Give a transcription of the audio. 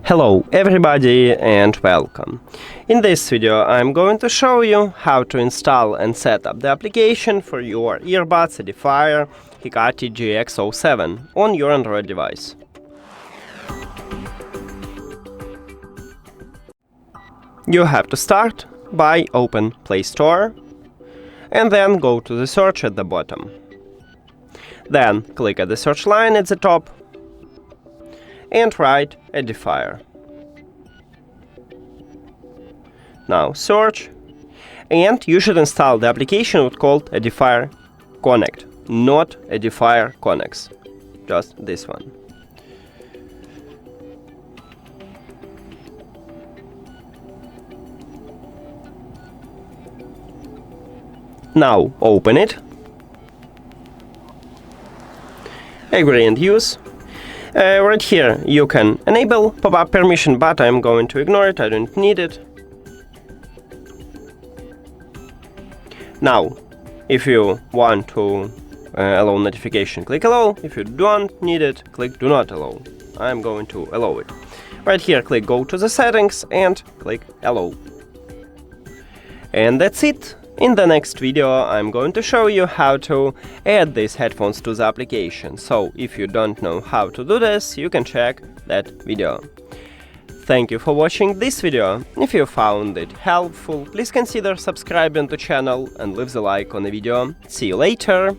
Hello everybody and welcome. In this video I'm going to show you how to install and set up the application for your earbuds EDIFIER HECATE GX07 on your Android device. You have to start by open Play Store and then go to the search at the bottom. Then click at the search line at the top and write EDIFIER. Now search, and you should install the application called EDIFIER CONNECT, not EDIFIER CONNECT, just this one. Now open it, agree and use. Right here you can enable pop-up permission, but I'm going to ignore it, I don't need it. Now, if you want to allow notification, click allow. If you don't need it, click do not allow. I'm going to allow it. Right here, click go to the settings and click allow. And that's it. In the next video, I'm going to show you how to add these headphones to the application. So, if you don't know how to do this, you can check that video. Thank you for watching this video. If you found it helpful, please consider subscribing to the channel and leave the like on the video. See you later!